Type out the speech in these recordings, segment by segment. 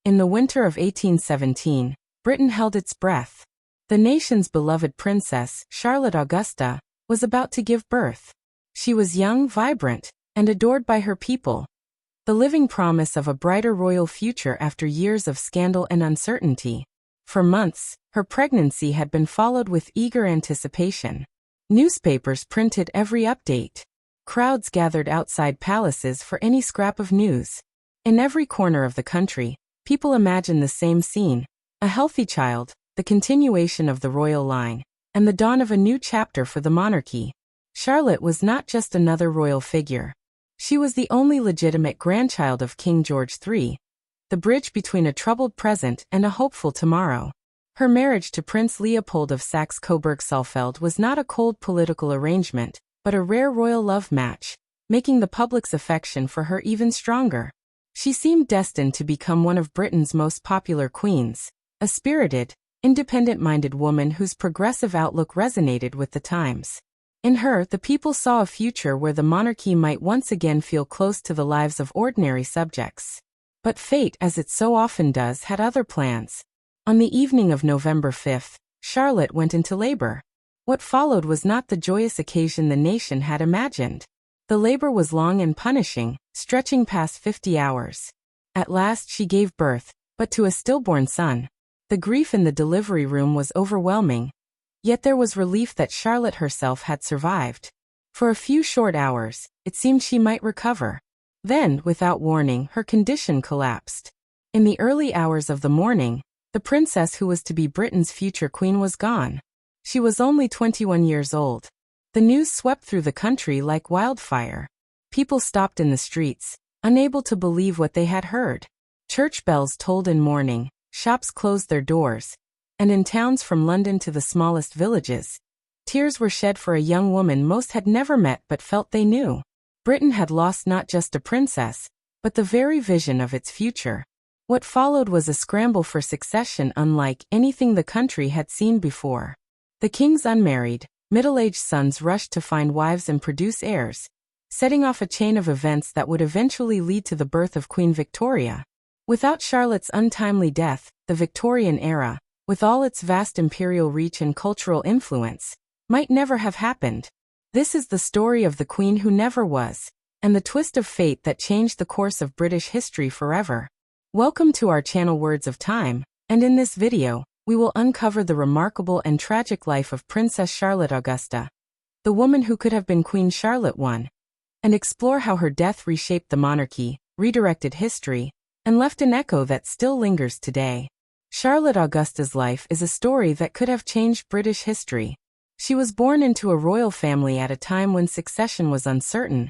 In the winter of 1817, Britain held its breath. The nation's beloved princess, Charlotte Augusta, was about to give birth. She was young, vibrant, and adored by her people. The living promise of a brighter royal future after years of scandal and uncertainty. For months, her pregnancy had been followed with eager anticipation. Newspapers printed every update. Crowds gathered outside palaces for any scrap of news. In every corner of the country, people imagined the same scene: a healthy child, the continuation of the royal line, and the dawn of a new chapter for the monarchy. Charlotte was not just another royal figure. She was the only legitimate grandchild of King George III, the bridge between a troubled present and a hopeful tomorrow. Her marriage to Prince Leopold of Saxe-Coburg-Saalfeld was not a cold political arrangement, but a rare royal love match, making the public's affection for her even stronger. She seemed destined to become one of Britain's most popular queens, a spirited, independent-minded woman whose progressive outlook resonated with the times. In her, the people saw a future where the monarchy might once again feel close to the lives of ordinary subjects. But fate, as it so often does, had other plans. On the evening of November 5, Charlotte went into labor. What followed was not the joyous occasion the nation had imagined. The labor was long and punishing, stretching past 50 hours. At last she gave birth, but to a stillborn son. The grief in the delivery room was overwhelming. Yet there was relief that Charlotte herself had survived. For a few short hours, it seemed she might recover. Then, without warning, her condition collapsed. In the early hours of the morning, the princess who was to be Britain's future queen was gone. She was only 21 years old. The news swept through the country like wildfire. People stopped in the streets, unable to believe what they had heard. Church bells tolled in mourning, shops closed their doors, and in towns from London to the smallest villages, tears were shed for a young woman most had never met but felt they knew. Britain had lost not just a princess, but the very vision of its future. What followed was a scramble for succession unlike anything the country had seen before. The king's unmarried, middle-aged sons rushed to find wives and produce heirs, setting off a chain of events that would eventually lead to the birth of Queen Victoria. Without Charlotte's untimely death, the Victorian era, with all its vast imperial reach and cultural influence, might never have happened. This is the story of the queen who never was, and the twist of fate that changed the course of British history forever. Welcome to our channel Words of Time, and in this video, we will uncover the remarkable and tragic life of Princess Charlotte Augusta, the woman who could have been Queen Charlotte I, and explore how her death reshaped the monarchy, redirected history, and left an echo that still lingers today. Charlotte Augusta's life is a story that could have changed British history. She was born into a royal family at a time when succession was uncertain,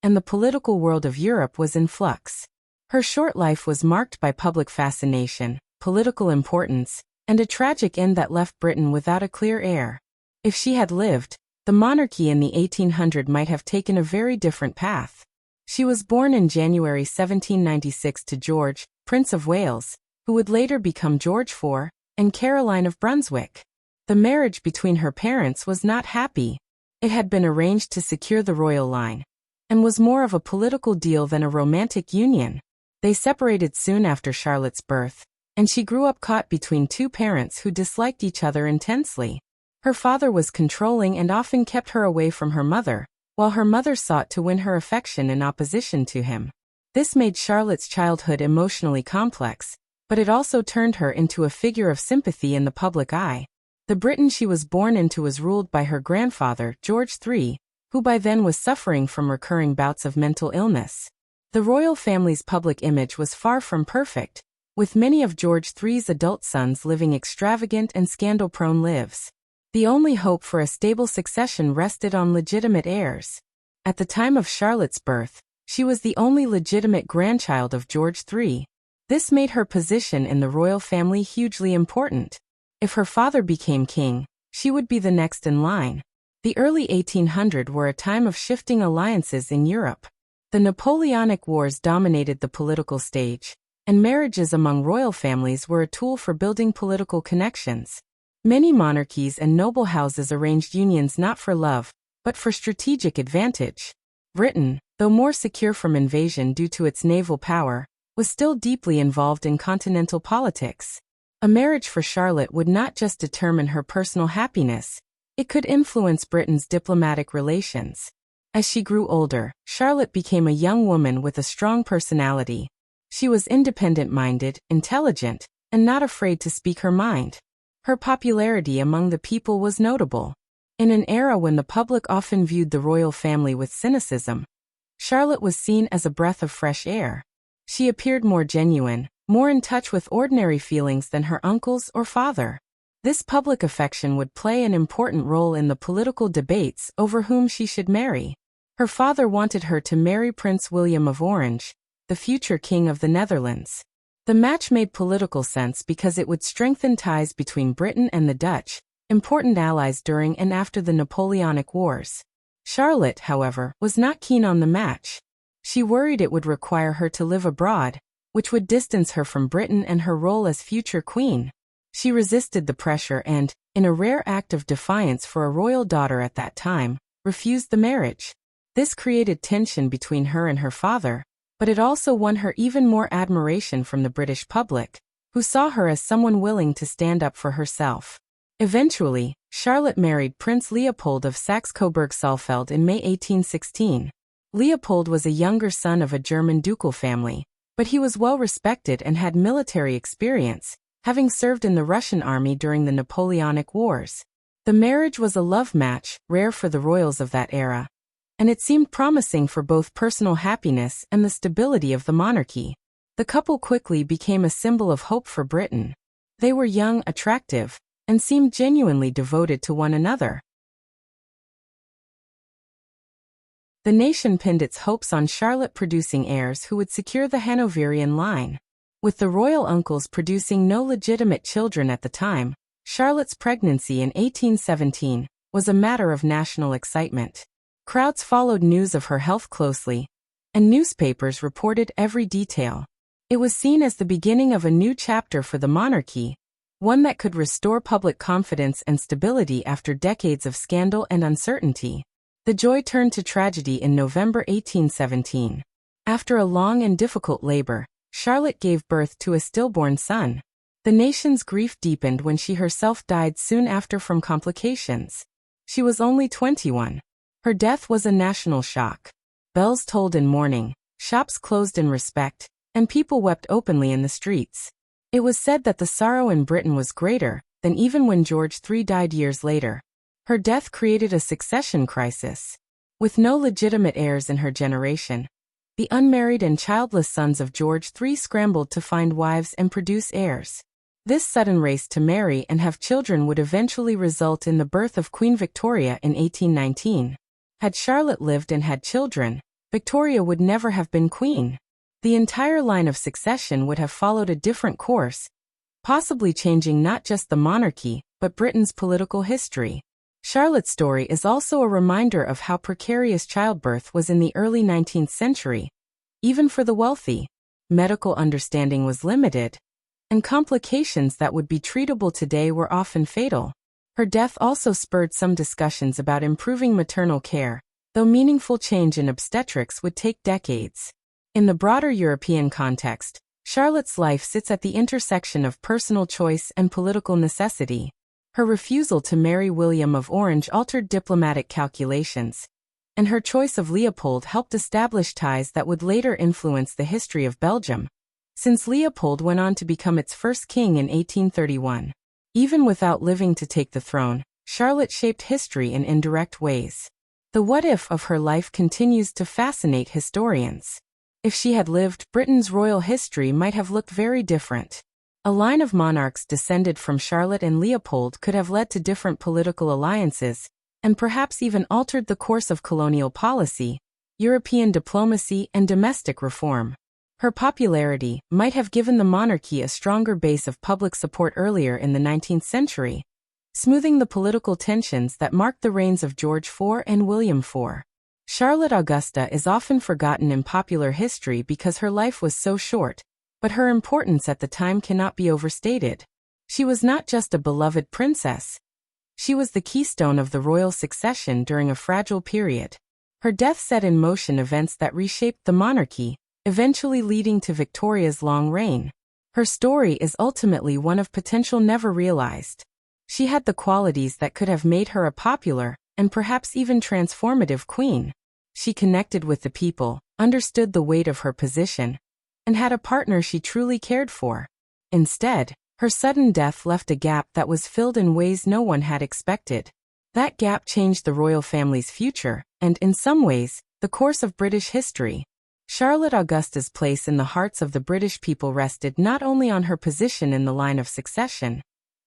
and the political world of Europe was in flux. Her short life was marked by public fascination, political importance, and a tragic end that left Britain without a clear heir. If she had lived, the monarchy in the 1800s might have taken a very different path. She was born in January 1796 to George, Prince of Wales, who would later become George IV, and Caroline of Brunswick. The marriage between her parents was not happy. It had been arranged to secure the royal line, and was more of a political deal than a romantic union. They separated soon after Charlotte's birth, and she grew up caught between two parents who disliked each other intensely. Her father was controlling and often kept her away from her mother, while her mother sought to win her affection in opposition to him. This made Charlotte's childhood emotionally complex, but it also turned her into a figure of sympathy in the public eye. The Britain she was born into was ruled by her grandfather, George III, who by then was suffering from recurring bouts of mental illness. The royal family's public image was far from perfect, with many of George III's adult sons living extravagant and scandal-prone lives. The only hope for a stable succession rested on legitimate heirs. At the time of Charlotte's birth, she was the only legitimate grandchild of George III. This made her position in the royal family hugely important. If her father became king, she would be the next in line. The early 1800s were a time of shifting alliances in Europe. The Napoleonic Wars dominated the political stage, and marriages among royal families were a tool for building political connections. Many monarchies and noble houses arranged unions not for love, but for strategic advantage. Britain, though more secure from invasion due to its naval power, was still deeply involved in continental politics. A marriage for Charlotte would not just determine her personal happiness, it could influence Britain's diplomatic relations. As she grew older, Charlotte became a young woman with a strong personality. She was independent-minded, intelligent, and not afraid to speak her mind. Her popularity among the people was notable. In an era when the public often viewed the royal family with cynicism, Charlotte was seen as a breath of fresh air. She appeared more genuine, more in touch with ordinary feelings than her uncles or father. This public affection would play an important role in the political debates over whom she should marry. Her father wanted her to marry Prince William of Orange, the future king of the Netherlands. The match made political sense because it would strengthen ties between Britain and the Dutch, important allies during and after the Napoleonic Wars. Charlotte, however, was not keen on the match. She worried it would require her to live abroad, which would distance her from Britain and her role as future queen. She resisted the pressure and, in a rare act of defiance for a royal daughter at that time, refused the marriage. This created tension between her and her father, but it also won her even more admiration from the British public, who saw her as someone willing to stand up for herself. Eventually, Charlotte married Prince Leopold of Saxe-Coburg-Saalfeld in May 1816. Leopold was a younger son of a German ducal family, but he was well respected and had military experience, having served in the Russian army during the Napoleonic Wars. The marriage was a love match, rare for the royals of that era, and it seemed promising for both personal happiness and the stability of the monarchy. The couple quickly became a symbol of hope for Britain. They were young, attractive, and seemed genuinely devoted to one another. The nation pinned its hopes on Charlotte producing heirs who would secure the Hanoverian line. With the royal uncles producing no legitimate children at the time, Charlotte's pregnancy in 1817 was a matter of national excitement. Crowds followed news of her health closely, and newspapers reported every detail. It was seen as the beginning of a new chapter for the monarchy, one that could restore public confidence and stability after decades of scandal and uncertainty. The joy turned to tragedy in November 1817. After a long and difficult labor, Charlotte gave birth to a stillborn son. The nation's grief deepened when she herself died soon after from complications. She was only 21. Her death was a national shock. Bells tolled in mourning, shops closed in respect, and people wept openly in the streets. It was said that the sorrow in Britain was greater than even when George III died years later. Her death created a succession crisis. With no legitimate heirs in her generation, the unmarried and childless sons of George III scrambled to find wives and produce heirs. This sudden race to marry and have children would eventually result in the birth of Queen Victoria in 1819. Had Charlotte lived and had children, Victoria would never have been queen. The entire line of succession would have followed a different course, possibly changing not just the monarchy, but Britain's political history. Charlotte's story is also a reminder of how precarious childbirth was in the early 19th century. Even for the wealthy, medical understanding was limited, and complications that would be treatable today were often fatal. Her death also spurred some discussions about improving maternal care, though meaningful change in obstetrics would take decades. In the broader European context, Charlotte's life sits at the intersection of personal choice and political necessity. Her refusal to marry William of Orange altered diplomatic calculations, and her choice of Leopold helped establish ties that would later influence the history of Belgium, since Leopold went on to become its first king in 1831. Even without living to take the throne, Charlotte shaped history in indirect ways. The what-if of her life continues to fascinate historians. If she had lived, Britain's royal history might have looked very different. A line of monarchs descended from Charlotte and Leopold could have led to different political alliances, and perhaps even altered the course of colonial policy, European diplomacy, and domestic reform. Her popularity might have given the monarchy a stronger base of public support earlier in the 19th century, smoothing the political tensions that marked the reigns of George IV and William IV. Charlotte Augusta is often forgotten in popular history because her life was so short, but her importance at the time cannot be overstated. She was not just a beloved princess. She was the keystone of the royal succession during a fragile period. Her death set in motion events that reshaped the monarchy, eventually leading to Victoria's long reign. Her story is ultimately one of potential never realized. She had the qualities that could have made her a popular, and perhaps even transformative queen. She connected with the people, understood the weight of her position, and had a partner she truly cared for. Instead, her sudden death left a gap that was filled in ways no one had expected. That gap changed the royal family's future, and in some ways, the course of British history. Charlotte Augusta's place in the hearts of the British people rested not only on her position in the line of succession,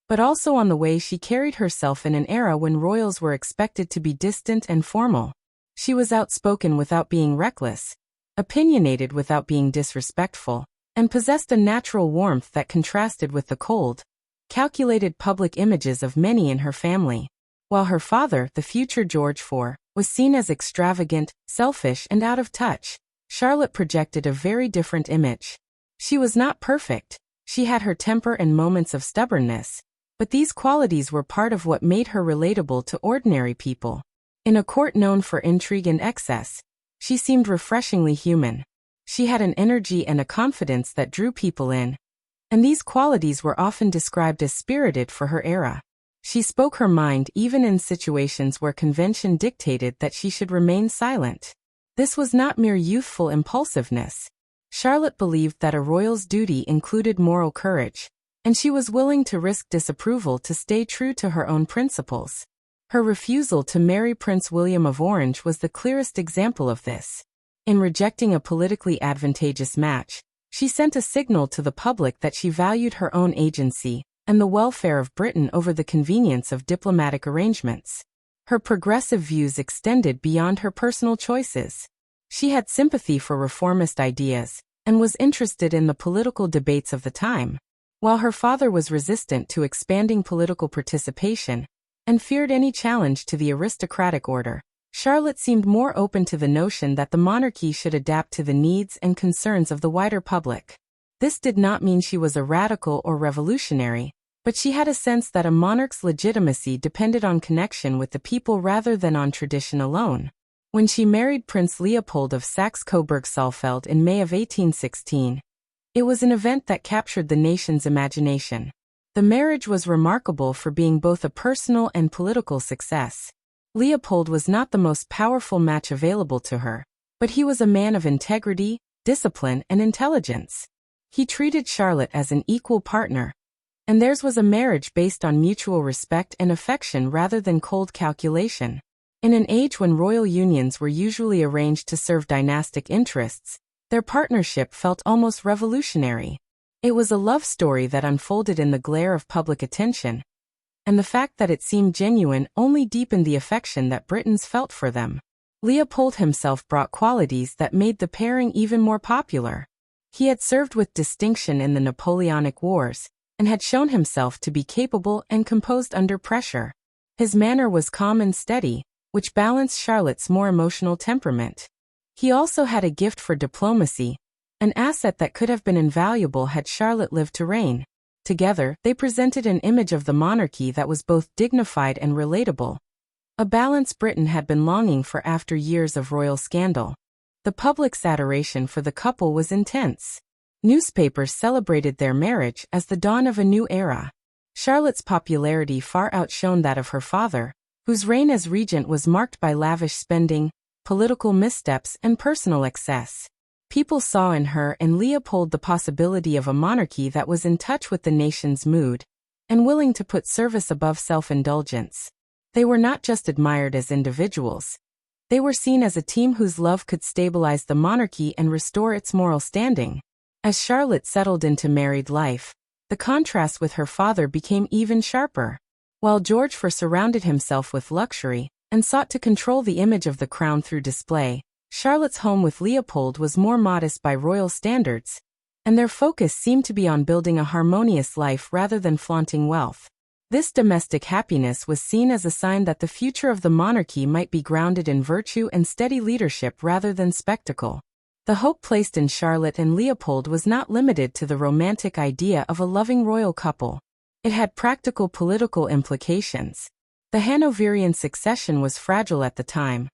but also on the way she carried herself in an era when royals were expected to be distant and formal. She was outspoken without being reckless, opinionated without being disrespectful, and possessed a natural warmth that contrasted with the cold, calculated public images of many in her family. While her father, the future George IV, was seen as extravagant, selfish, and out of touch, Charlotte projected a very different image. She was not perfect. She had her temper and moments of stubbornness, but these qualities were part of what made her relatable to ordinary people. In a court known for intrigue and excess, she seemed refreshingly human. She had an energy and a confidence that drew people in, and these qualities were often described as spirited for her era. She spoke her mind even in situations where convention dictated that she should remain silent. This was not mere youthful impulsiveness. Charlotte believed that a royal's duty included moral courage, and she was willing to risk disapproval to stay true to her own principles. Her refusal to marry Prince William of Orange was the clearest example of this. In rejecting a politically advantageous match, she sent a signal to the public that she valued her own agency and the welfare of Britain over the convenience of diplomatic arrangements. Her progressive views extended beyond her personal choices. She had sympathy for reformist ideas and was interested in the political debates of the time. While her father was resistant to expanding political participation and feared any challenge to the aristocratic order, Charlotte seemed more open to the notion that the monarchy should adapt to the needs and concerns of the wider public. This did not mean she was a radical or revolutionary, but she had a sense that a monarch's legitimacy depended on connection with the people rather than on tradition alone. When she married Prince Leopold of Saxe-Coburg-Saalfeld in May of 1816, it was an event that captured the nation's imagination. The marriage was remarkable for being both a personal and political success. Leopold was not the most powerful match available to her, but he was a man of integrity, discipline, and intelligence. He treated Charlotte as an equal partner, and theirs was a marriage based on mutual respect and affection rather than cold calculation. In an age when royal unions were usually arranged to serve dynastic interests, their partnership felt almost revolutionary. It was a love story that unfolded in the glare of public attention, and the fact that it seemed genuine only deepened the affection that Britons felt for them. Leopold himself brought qualities that made the pairing even more popular. He had served with distinction in the Napoleonic Wars, and had shown himself to be capable and composed under pressure. His manner was calm and steady, which balanced Charlotte's more emotional temperament. He also had a gift for diplomacy, an asset that could have been invaluable had Charlotte lived to reign. Together, they presented an image of the monarchy that was both dignified and relatable, a balance Britain had been longing for after years of royal scandal. The public's adoration for the couple was intense. Newspapers celebrated their marriage as the dawn of a new era. Charlotte's popularity far outshone that of her father, whose reign as regent was marked by lavish spending, political missteps, and personal excess. People saw in her and Leopold the possibility of a monarchy that was in touch with the nation's mood and willing to put service above self-indulgence. They were not just admired as individuals. They were seen as a team whose love could stabilize the monarchy and restore its moral standing. As Charlotte settled into married life, the contrast with her father became even sharper. While George IV surrounded himself with luxury and sought to control the image of the crown through display, Charlotte's home with Leopold was more modest by royal standards, and their focus seemed to be on building a harmonious life rather than flaunting wealth. This domestic happiness was seen as a sign that the future of the monarchy might be grounded in virtue and steady leadership rather than spectacle. The hope placed in Charlotte and Leopold was not limited to the romantic idea of a loving royal couple. It had practical political implications. The Hanoverian succession was fragile at the time,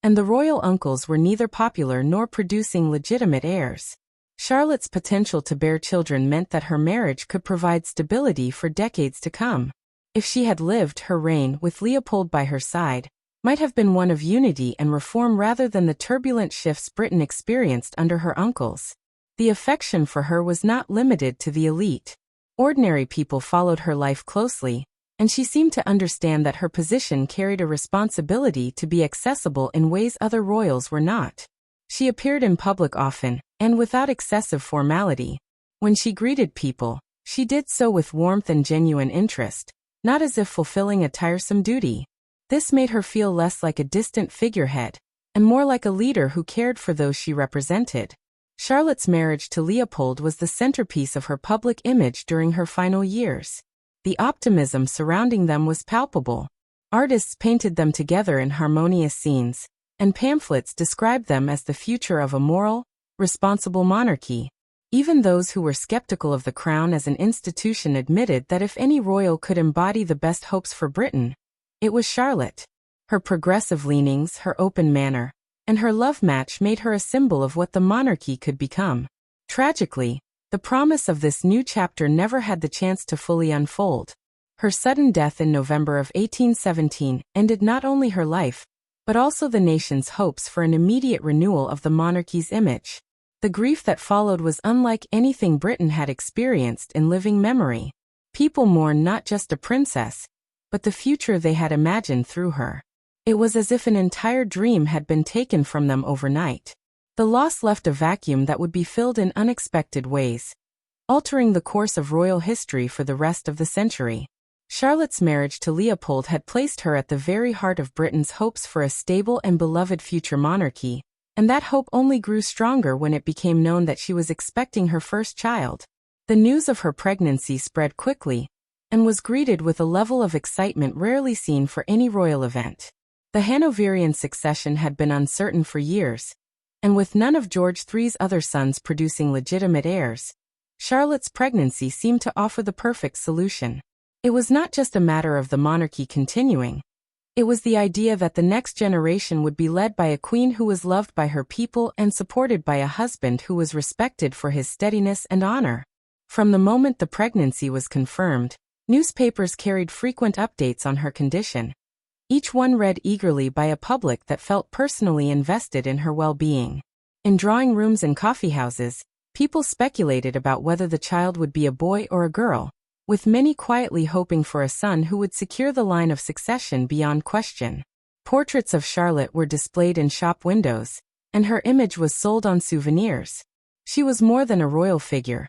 and the royal uncles were neither popular nor producing legitimate heirs. Charlotte's potential to bear children meant that her marriage could provide stability for decades to come. If she had lived, her reign, with Leopold by her side, might have been one of unity and reform rather than the turbulent shifts Britain experienced under her uncles. The affection for her was not limited to the elite. Ordinary people followed her life closely, and she seemed to understand that her position carried a responsibility to be accessible in ways other royals were not. She appeared in public often, and without excessive formality. When she greeted people, she did so with warmth and genuine interest, not as if fulfilling a tiresome duty. This made her feel less like a distant figurehead, and more like a leader who cared for those she represented. Charlotte's marriage to Leopold was the centerpiece of her public image during her final years. The optimism surrounding them was palpable. Artists painted them together in harmonious scenes, and pamphlets described them as the future of a moral, responsible monarchy. Even those who were skeptical of the crown as an institution admitted that if any royal could embody the best hopes for Britain, it was Charlotte. Her progressive leanings, her open manner, and her love match made her a symbol of what the monarchy could become. Tragically, the promise of this new chapter never had the chance to fully unfold. Her sudden death in November of 1817 ended not only her life, but also the nation's hopes for an immediate renewal of the monarchy's image. The grief that followed was unlike anything Britain had experienced in living memory. People mourned not just a princess, but the future they had imagined through her. It was as if an entire dream had been taken from them overnight. The loss left a vacuum that would be filled in unexpected ways, altering the course of royal history for the rest of the century. Charlotte's marriage to Leopold had placed her at the very heart of Britain's hopes for a stable and beloved future monarchy, and that hope only grew stronger when it became known that she was expecting her first child. The news of her pregnancy spread quickly, and was greeted with a level of excitement rarely seen for any royal event. The Hanoverian succession had been uncertain for years, and with none of George III's other sons producing legitimate heirs, Charlotte's pregnancy seemed to offer the perfect solution. It was not just a matter of the monarchy continuing. It was the idea that the next generation would be led by a queen who was loved by her people and supported by a husband who was respected for his steadiness and honor. From the moment the pregnancy was confirmed, newspapers carried frequent updates on her condition, each one read eagerly by a public that felt personally invested in her well-being. In drawing rooms and coffeehouses, people speculated about whether the child would be a boy or a girl, with many quietly hoping for a son who would secure the line of succession beyond question. Portraits of Charlotte were displayed in shop windows, and her image was sold on souvenirs. She was more than a royal figure.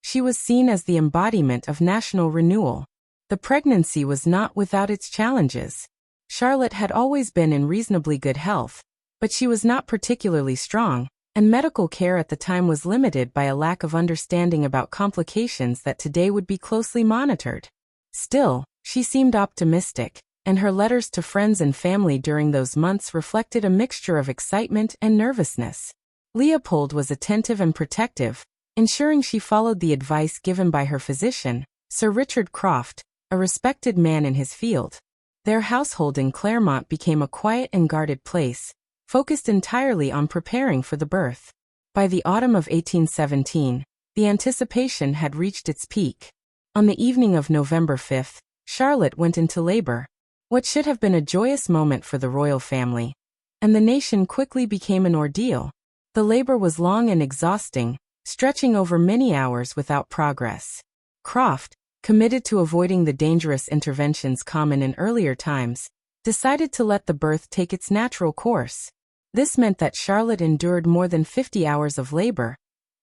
She was seen as the embodiment of national renewal. The pregnancy was not without its challenges. Charlotte had always been in reasonably good health, but she was not particularly strong, and medical care at the time was limited by a lack of understanding about complications that today would be closely monitored. Still, she seemed optimistic, and her letters to friends and family during those months reflected a mixture of excitement and nervousness. Leopold was attentive and protective, ensuring she followed the advice given by her physician, Sir Richard Croft, a respected man in his field. Their household in Claremont became a quiet and guarded place, focused entirely on preparing for the birth. By the autumn of 1817, the anticipation had reached its peak. On the evening of November 5, Charlotte went into labor. What should have been a joyous moment for the royal family, and the nation quickly became an ordeal. The labor was long and exhausting, stretching over many hours without progress. Croft, committed to avoiding the dangerous interventions common in earlier times, decided to let the birth take its natural course. This meant that Charlotte endured more than 50 hours of labor,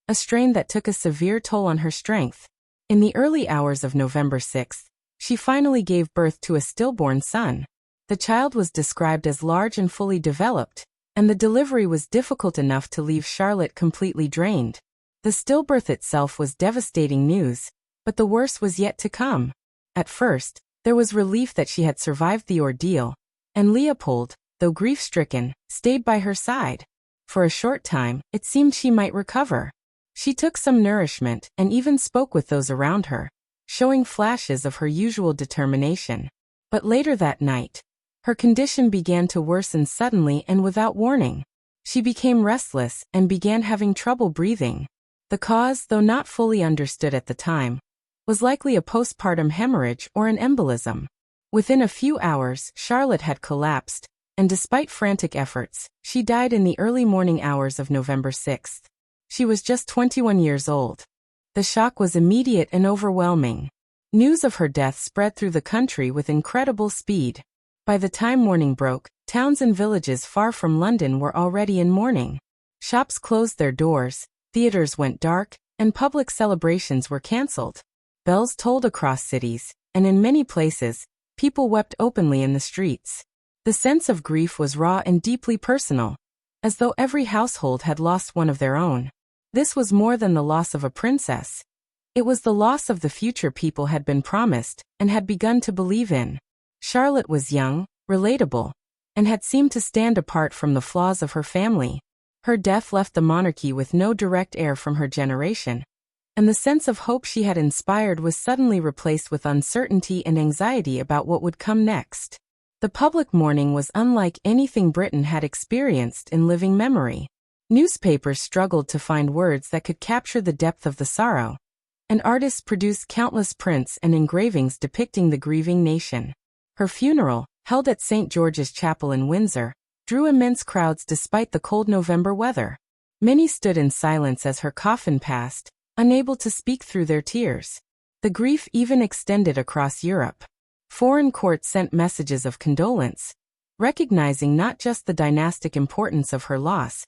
a strain that took a severe toll on her strength. In the early hours of November 6, she finally gave birth to a stillborn son. The child was described as large and fully developed, and the delivery was difficult enough to leave Charlotte completely drained. The stillbirth itself was devastating news, but the worst was yet to come. At first, there was relief that she had survived the ordeal, and Leopold, though grief-stricken, stayed by her side. For a short time, it seemed she might recover. She took some nourishment and even spoke with those around her, showing flashes of her usual determination. But later that night, Her condition began to worsen suddenly and without warning. She became restless and began having trouble breathing. The cause, though not fully understood at the time, was likely a postpartum hemorrhage or an embolism. Within a few hours, Charlotte had collapsed, and despite frantic efforts, she died in the early morning hours of November 6. She was just 21 years old. The shock was immediate and overwhelming. News of her death spread through the country with incredible speed. By the time morning broke, towns and villages far from London were already in mourning. Shops closed their doors, theaters went dark, and public celebrations were cancelled. Bells tolled across cities, and in many places, people wept openly in the streets. The sense of grief was raw and deeply personal, as though every household had lost one of their own. This was more than the loss of a princess. It was the loss of the future people had been promised and had begun to believe in. Charlotte was young, relatable, and had seemed to stand apart from the flaws of her family. Her death left the monarchy with no direct heir from her generation, and the sense of hope she had inspired was suddenly replaced with uncertainty and anxiety about what would come next. The public mourning was unlike anything Britain had experienced in living memory. Newspapers struggled to find words that could capture the depth of the sorrow, and artists produced countless prints and engravings depicting the grieving nation. Her funeral, held at St. George's Chapel in Windsor, drew immense crowds despite the cold November weather. Many stood in silence as her coffin passed, unable to speak through their tears. The grief even extended across Europe. Foreign courts sent messages of condolence, recognizing not just the dynastic importance of her loss,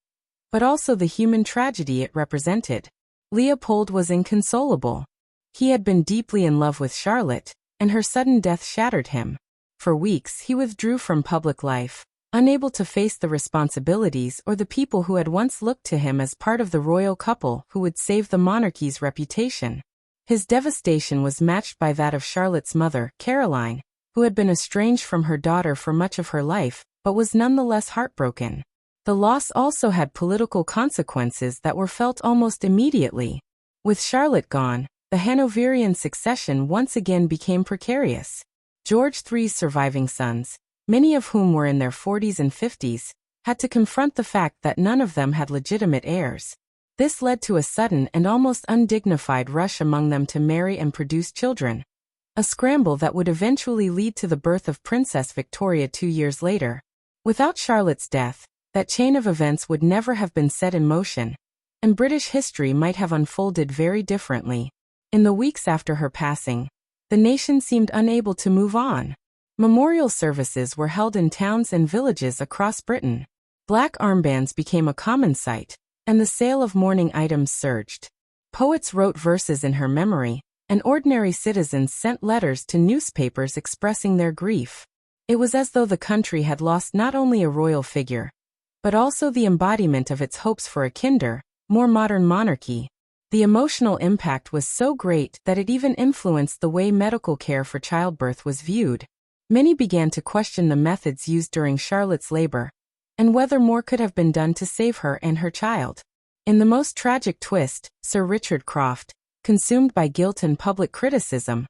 but also the human tragedy it represented. Leopold was inconsolable. He had been deeply in love with Charlotte, and her sudden death shattered him. For weeks he withdrew from public life, unable to face the responsibilities or the people who had once looked to him as part of the royal couple who would save the monarchy's reputation. His devastation was matched by that of Charlotte's mother, Caroline, who had been estranged from her daughter for much of her life, but was nonetheless heartbroken. The loss also had political consequences that were felt almost immediately. With Charlotte gone, the Hanoverian succession once again became precarious. George III's surviving sons, many of whom were in their 40s and 50s, had to confront the fact that none of them had legitimate heirs. This led to a sudden and almost undignified rush among them to marry and produce children. A scramble that would eventually lead to the birth of Princess Victoria 2 years later. Without Charlotte's death, that chain of events would never have been set in motion, and British history might have unfolded very differently. In the weeks after her passing, the nation seemed unable to move on. Memorial services were held in towns and villages across Britain. Black armbands became a common sight, and the sale of mourning items surged. Poets wrote verses in her memory, and ordinary citizens sent letters to newspapers expressing their grief. It was as though the country had lost not only a royal figure, but also the embodiment of its hopes for a kinder, more modern monarchy. The emotional impact was so great that it even influenced the way medical care for childbirth was viewed. Many began to question the methods used during Charlotte's labor, and whether more could have been done to save her and her child. In the most tragic twist, Sir Richard Croft, consumed by guilt and public criticism,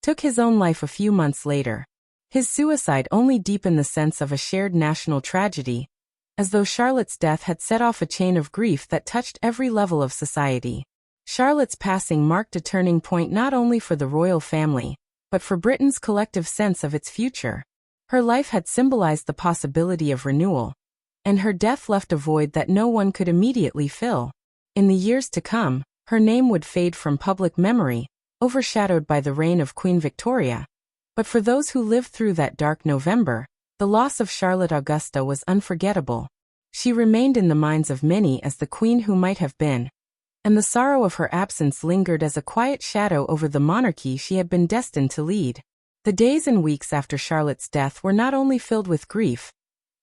took his own life a few months later. His suicide only deepened the sense of a shared national tragedy, as though Charlotte's death had set off a chain of grief that touched every level of society. Charlotte's passing marked a turning point not only for the royal family, but for Britain's collective sense of its future. Her life had symbolized the possibility of renewal, and her death left a void that no one could immediately fill. In the years to come, her name would fade from public memory, overshadowed by the reign of Queen Victoria. But for those who lived through that dark November, the loss of Charlotte Augusta was unforgettable. She remained in the minds of many as the queen who might have been, and the sorrow of her absence lingered as a quiet shadow over the monarchy she had been destined to lead. The days and weeks after Charlotte's death were not only filled with grief,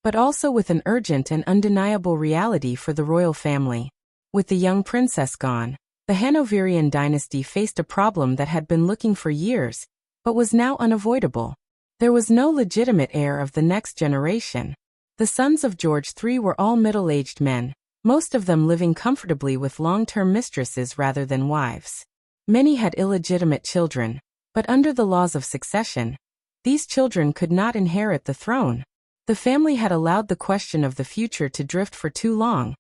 but also with an urgent and undeniable reality for the royal family. With the young princess gone, the Hanoverian dynasty faced a problem that had been looking for years, but was now unavoidable. There was no legitimate heir of the next generation. The sons of George III were all middle-aged men, most of them living comfortably with long-term mistresses rather than wives. Many had illegitimate children, but under the laws of succession, these children could not inherit the throne. The family had allowed the question of the future to drift for too long,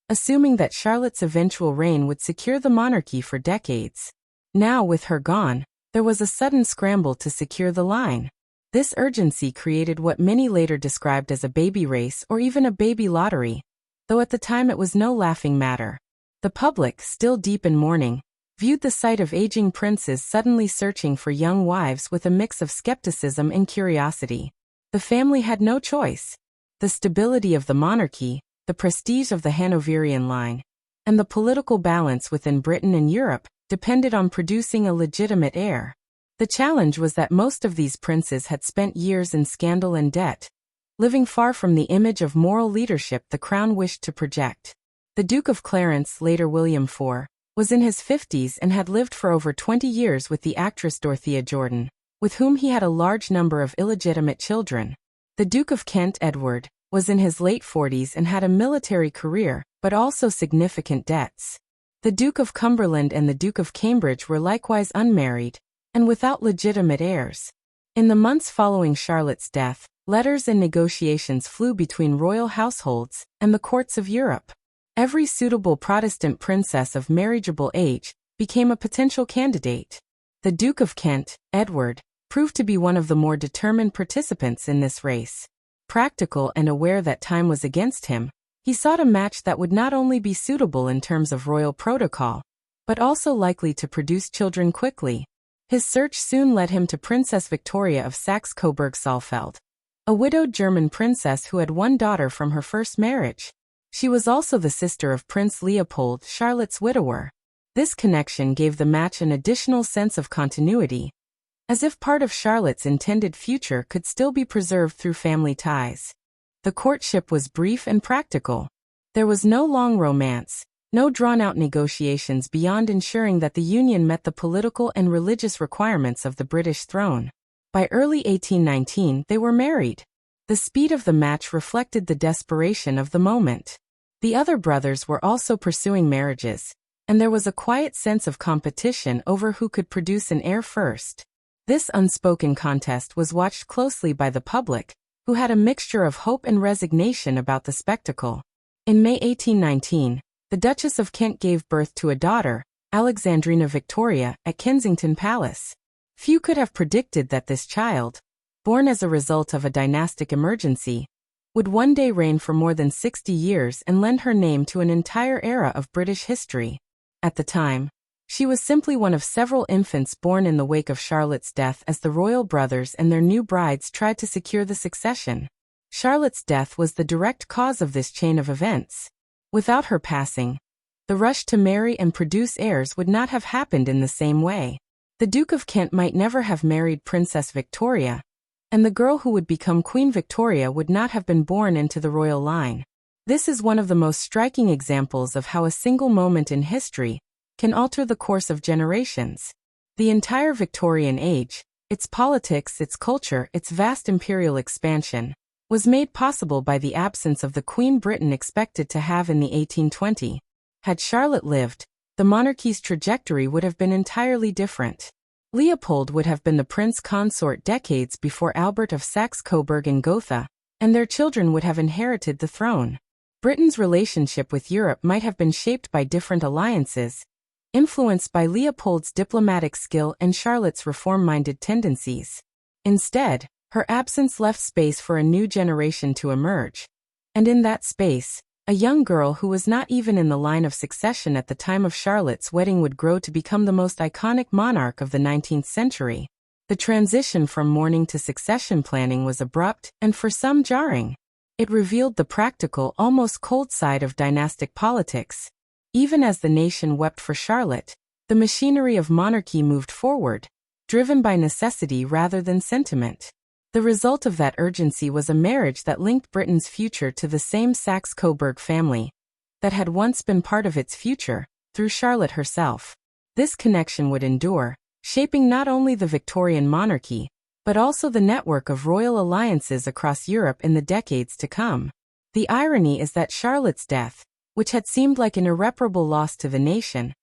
assuming that Charlotte's eventual reign would secure the monarchy for decades. Now, with her gone, there was a sudden scramble to secure the line. This urgency created what many later described as a baby race or even a baby lottery, though at the time it was no laughing matter. The public, still deep in mourning, viewed the sight of aging princes suddenly searching for young wives with a mix of skepticism and curiosity. The family had no choice. The stability of the monarchy, the prestige of the Hanoverian line, and the political balance within Britain and Europe depended on producing a legitimate heir. The challenge was that most of these princes had spent years in scandal and debt, living far from the image of moral leadership the crown wished to project. The Duke of Clarence, later William IV, was in his 50s and had lived for over 20 years with the actress Dorothea Jordan, with whom he had a large number of illegitimate children. The Duke of Kent, Edward, was in his late 40s and had a military career, but also significant debts. The Duke of Cumberland and the Duke of Cambridge were likewise unmarried, and without legitimate heirs. In the months following Charlotte's death, letters and negotiations flew between royal households and the courts of Europe. Every suitable Protestant princess of marriageable age became a potential candidate. The Duke of Kent, Edward, proved to be one of the more determined participants in this race. Practical and aware that time was against him, he sought a match that would not only be suitable in terms of royal protocol, but also likely to produce children quickly. His search soon led him to Princess Victoria of Saxe-Coburg-Saalfeld, a widowed German princess who had one daughter from her first marriage. She was also the sister of Prince Leopold, Charlotte's widower. This connection gave the match an additional sense of continuity, as if part of Charlotte's intended future could still be preserved through family ties. The courtship was brief and practical. There was no long romance, no drawn-out negotiations beyond ensuring that the union met the political and religious requirements of the British throne. By early 1819, they were married. The speed of the match reflected the desperation of the moment. The other brothers were also pursuing marriages, and there was a quiet sense of competition over who could produce an heir first. This unspoken contest was watched closely by the public, who had a mixture of hope and resignation about the spectacle. In May 1819, the Duchess of Kent gave birth to a daughter, Alexandrina Victoria, at Kensington Palace. Few could have predicted that this child, born as a result of a dynastic emergency, would one day reign for more than 60 years and lend her name to an entire era of British history. At the time, she was simply one of several infants born in the wake of Charlotte's death as the royal brothers and their new brides tried to secure the succession. Charlotte's death was the direct cause of this chain of events. Without her passing, the rush to marry and produce heirs would not have happened in the same way. The Duke of Kent might never have married Princess Victoria, and the girl who would become Queen Victoria would not have been born into the royal line. This is one of the most striking examples of how a single moment in history can alter the course of generations. The entire Victorian age, its politics, its culture, its vast imperial expansion, was made possible by the absence of the Queen Britain expected to have in the 1820s. Had Charlotte lived, the monarchy's trajectory would have been entirely different. Leopold would have been the prince consort decades before Albert of Saxe-Coburg and Gotha, and their children would have inherited the throne. Britain's relationship with Europe might have been shaped by different alliances, influenced by Leopold's diplomatic skill and Charlotte's reform-minded tendencies. Instead, her absence left space for a new generation to emerge. And in that space, a young girl who was not even in the line of succession at the time of Charlotte's wedding would grow to become the most iconic monarch of the 19th century. The transition from mourning to succession planning was abrupt and for some jarring. It revealed the practical, almost cold side of dynastic politics. Even as the nation wept for Charlotte, the machinery of monarchy moved forward, driven by necessity rather than sentiment. The result of that urgency was a marriage that linked Britain's future to the same Saxe-Coburg family that had once been part of its future, through Charlotte herself. This connection would endure, shaping not only the Victorian monarchy, but also the network of royal alliances across Europe in the decades to come. The irony is that Charlotte's death, which had seemed like an irreparable loss to the nation,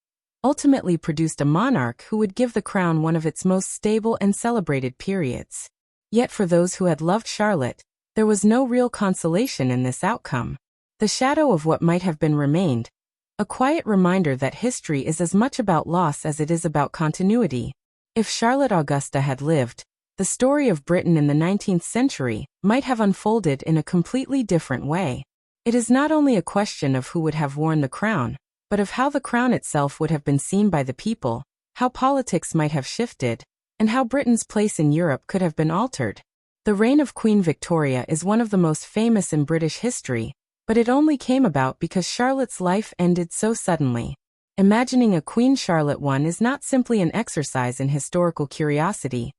ultimately produced a monarch who would give the crown one of its most stable and celebrated periods. Yet for those who had loved Charlotte, there was no real consolation in this outcome. The shadow of what might have been remained, a quiet reminder that history is as much about loss as it is about continuity. If Charlotte Augusta had lived, the story of Britain in the 19th century might have unfolded in a completely different way. It is not only a question of who would have worn the crown, but of how the crown itself would have been seen by the people, how politics might have shifted, and how Britain's place in Europe could have been altered. The reign of Queen Victoria is one of the most famous in British history, but it only came about because Charlotte's life ended so suddenly. Imagining a Queen Charlotte I is not simply an exercise in historical curiosity.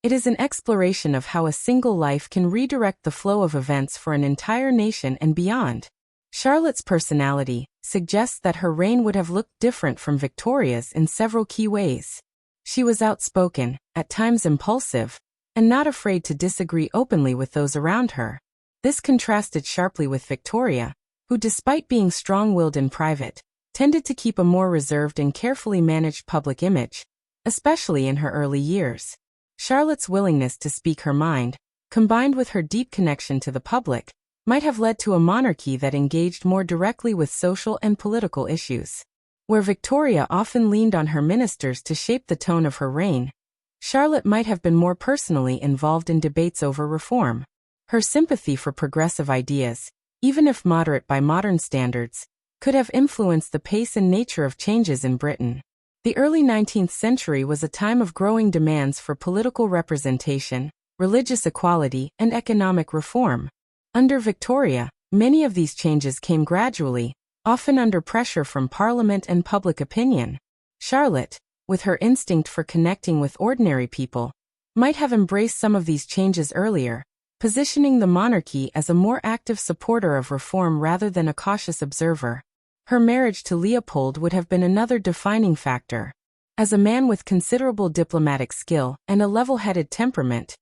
It is an exploration of how a single life can redirect the flow of events for an entire nation and beyond. Charlotte's personality suggests that her reign would have looked different from Victoria's in several key ways. She was outspoken, at times impulsive, and not afraid to disagree openly with those around her. This contrasted sharply with Victoria, who, despite being strong-willed in private, tended to keep a more reserved and carefully managed public image, especially in her early years. Charlotte's willingness to speak her mind, combined with her deep connection to the public, might have led to a monarchy that engaged more directly with social and political issues. Where Victoria often leaned on her ministers to shape the tone of her reign, Charlotte might have been more personally involved in debates over reform. Her sympathy for progressive ideas, even if moderate by modern standards, could have influenced the pace and nature of changes in Britain. The early 19th century was a time of growing demands for political representation, religious equality, and economic reform. Under Victoria, many of these changes came gradually, often under pressure from Parliament and public opinion. Charlotte, with her instinct for connecting with ordinary people, might have embraced some of these changes earlier, positioning the monarchy as a more active supporter of reform rather than a cautious observer. Her marriage to Leopold would have been another defining factor. As a man with considerable diplomatic skill and a level-headed temperament,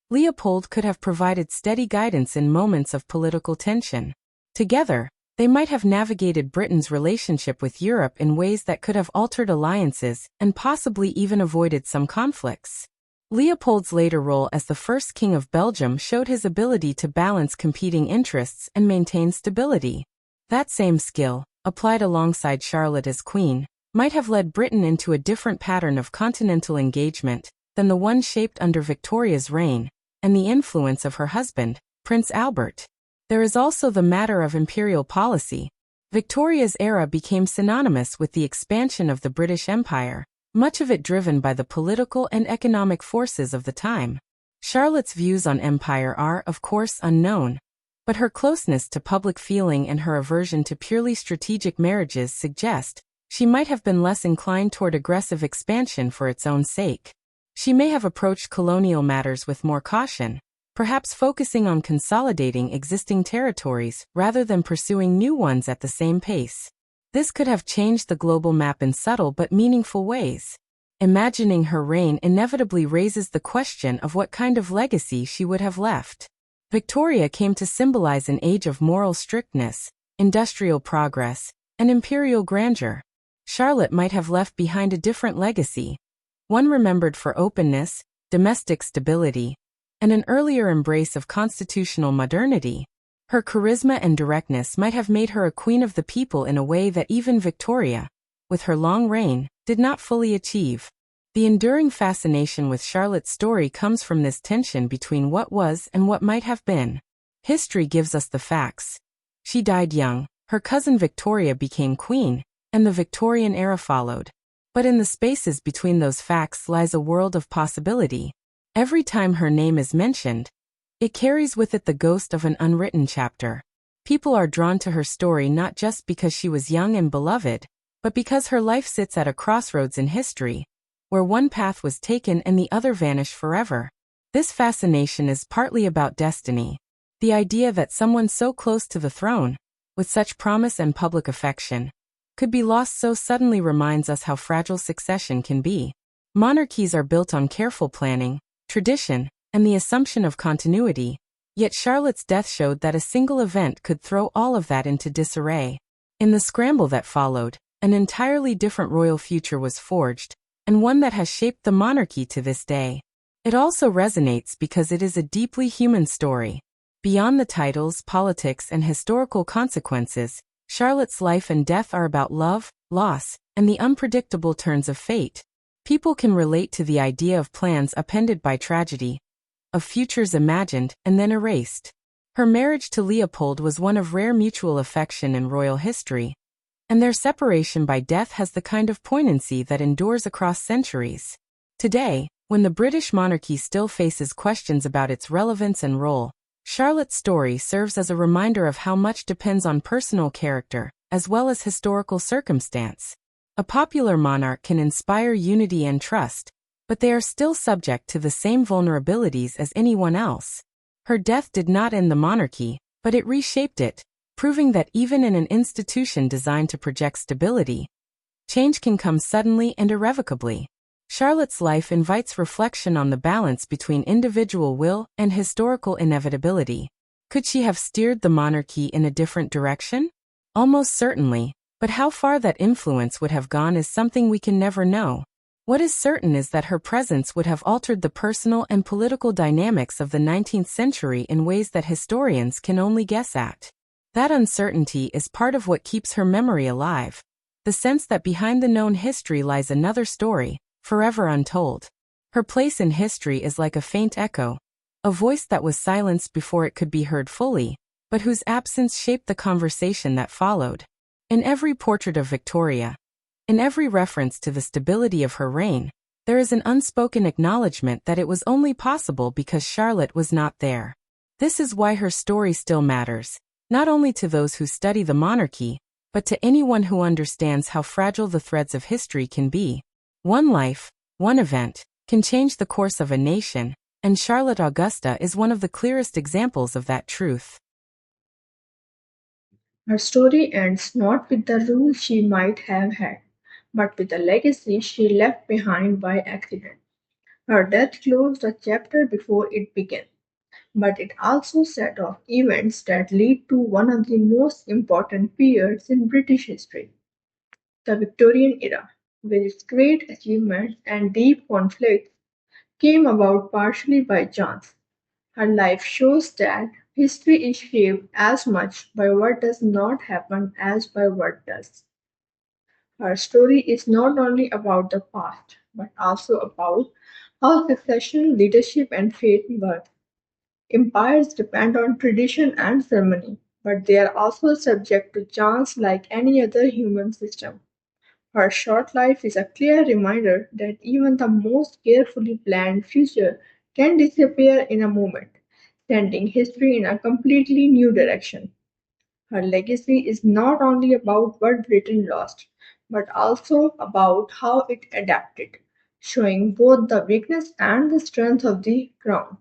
Leopold could have provided steady guidance in moments of political tension. Together, they might have navigated Britain's relationship with Europe in ways that could have altered alliances and possibly even avoided some conflicts. Leopold's later role as the first king of Belgium showed his ability to balance competing interests and maintain stability. That same skill, applied alongside Charlotte as queen, might have led Britain into a different pattern of continental engagement than the one shaped under Victoria's reign and the influence of her husband, Prince Albert. There is also the matter of imperial policy. Victoria's era became synonymous with the expansion of the British Empire, much of it driven by the political and economic forces of the time. Charlotte's views on empire are, of course, unknown, but her closeness to public feeling and her aversion to purely strategic marriages suggest she might have been less inclined toward aggressive expansion for its own sake. She may have approached colonial matters with more caution, perhaps focusing on consolidating existing territories rather than pursuing new ones at the same pace. This could have changed the global map in subtle but meaningful ways. Imagining her reign inevitably raises the question of what kind of legacy she would have left. Victoria came to symbolize an age of moral strictness, industrial progress, and imperial grandeur. Charlotte might have left behind a different legacy, one remembered for openness, domestic stability, and an earlier embrace of constitutional modernity. Her charisma and directness might have made her a queen of the people in a way that even Victoria, with her long reign, did not fully achieve. The enduring fascination with Charlotte's story comes from this tension between what was and what might have been. History gives us the facts. She died young, her cousin Victoria became queen, and the Victorian era followed. But in the spaces between those facts lies a world of possibility. Every time her name is mentioned, it carries with it the ghost of an unwritten chapter. People are drawn to her story not just because she was young and beloved, but because her life sits at a crossroads in history, where one path was taken and the other vanished forever. This fascination is partly about destiny. The idea that someone so close to the throne, with such promise and public affection, could be lost so suddenly reminds us how fragile succession can be. Monarchies are built on careful planning, tradition, and the assumption of continuity, yet Charlotte's death showed that a single event could throw all of that into disarray. In the scramble that followed, an entirely different royal future was forged, and one that has shaped the monarchy to this day. It also resonates because it is a deeply human story. Beyond the titles, politics, and historical consequences, Charlotte's life and death are about love, loss, and the unpredictable turns of fate. People can relate to the idea of plans upended by tragedy, of futures imagined and then erased. Her marriage to Leopold was one of rare mutual affection in royal history, and their separation by death has the kind of poignancy that endures across centuries. Today, when the British monarchy still faces questions about its relevance and role, Charlotte's story serves as a reminder of how much depends on personal character, as well as historical circumstance. A popular monarch can inspire unity and trust, but they are still subject to the same vulnerabilities as anyone else. Her death did not end the monarchy, but it reshaped it, proving that even in an institution designed to project stability, change can come suddenly and irrevocably. Charlotte's life invites reflection on the balance between individual will and historical inevitability. Could she have steered the monarchy in a different direction? Almost certainly, but how far that influence would have gone is something we can never know. What is certain is that her presence would have altered the personal and political dynamics of the 19th century in ways that historians can only guess at. That uncertainty is part of what keeps her memory alive. The sense that behind the known history lies another story, forever untold. Her place in history is like a faint echo, a voice that was silenced before it could be heard fully, but whose absence shaped the conversation that followed. In every portrait of Victoria, in every reference to the stability of her reign, there is an unspoken acknowledgement that it was only possible because Charlotte was not there. This is why her story still matters, not only to those who study the monarchy, but to anyone who understands how fragile the threads of history can be. One life, one event, can change the course of a nation, and Charlotte Augusta is one of the clearest examples of that truth. Her story ends not with the rule she might have had, but with the legacy she left behind by accident. Her death closed a chapter before it began, but it also set off events that lead to one of the most important periods in British history, the Victorian era, with its great achievements and deep conflicts, came about partially by chance. Her life shows that history is shaped as much by what does not happen as by what does. Her story is not only about the past, but also about how succession, leadership, and fate work. Empires depend on tradition and ceremony, but they are also subject to chance like any other human system. Her short life is a clear reminder that even the most carefully planned future can disappear in a moment, sending history in a completely new direction. Her legacy is not only about what Britain lost, but also about how it adapted, showing both the weakness and the strength of the crown.